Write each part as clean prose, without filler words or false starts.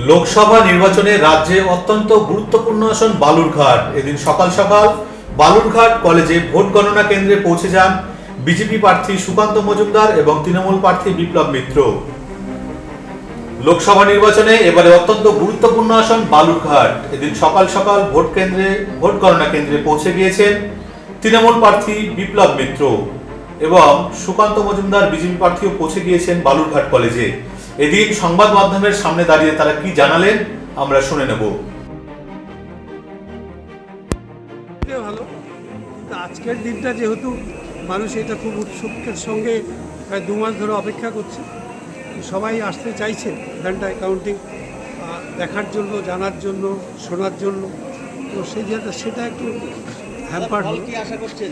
লোকসভা নির্বাচনে রাজ্যে অত্যন্ত গুরুত্বপূর্ণ আসন বালুরঘাট। এদিন সকাল সকাল বালুরঘাট কলেজে ভোট গণনা কেন্দ্রে পৌঁছে যান বিজেপি প্রার্থী সুকান্ত মজুমদার এবং তৃণমূল প্রার্থী বিপ্লব মিত্র। লোকসভা নির্বাচনে এবারে অত্যন্ত গুরুত্বপূর্ণ আসন বালুরঘাট। এদিন সকাল সকাল ভোট গণনা কেন্দ্রে পৌঁছে গিয়েছেন তৃণমূল প্রার্থী বিপ্লব মিত্র এবং সুকান্ত মজুমদার বিজেপি প্রার্থীও পৌঁছে গিয়েছেন বালুরঘাট কলেজে। এদিন সংবাদ মাধ্যমের সামনে দাঁড়িয়ে তারা কি জানালেন আমরা শুনে নেব। ভালো, কিন্তু আজকের দিনটা যেহেতু মানুষ এটা খুব উৎসুকের সঙ্গে প্রায় 2 মাস ধরে অপেক্ষা করছে, সবাই আসতে চাইছে ঘন্টায় কাউন্টিং দেখার জন্য, জানার জন্য, শোনার জন্য। তো সেই জায়গাটা সেটা একটু হ্যাম্পার হল। কি আশা করছেন?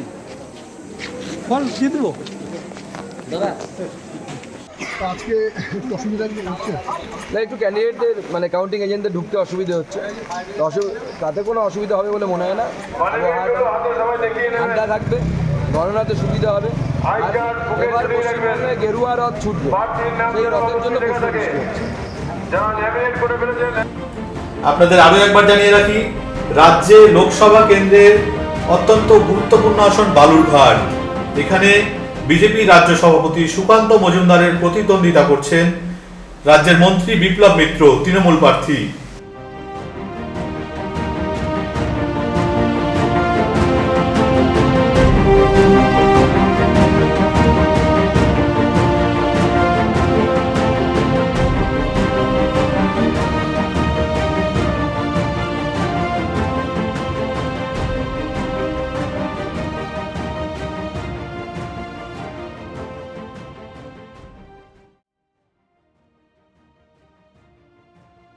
ফল জিতবো দাদা। আজকে একটু অসুবিধা হচ্ছে না, একটু ক্যান্ডিডেটদের মানে কাউন্টিং এজেন্টদের ঢুকতে অসুবিধা হচ্ছে। তাতে কোনো অসুবিধা হবে বলে মনে হয় না। ঠান্ডা থাকবে, গণনাতে সুবিধা হবে। আর এবার পশ্চিমবঙ্গে গেরুয়া রথ ছুটবে, সেই রথের জন্য প্রশ্ন বৃষ্টি হচ্ছে। আপনাদের আরো একবার জানিয়ে রাখি, রাজ্যে লোকসভা কেন্দ্রের অত্যন্ত গুরুত্বপূর্ণ আসন বালুরঘাট। এখানে বিজেপি রাজ্য সভাপতি সুকান্ত মজুমদারের প্রতিদ্বন্দ্বিতা করছেন রাজ্যের মন্ত্রী বিপ্লব মিত্র, তৃণমূল প্রার্থী।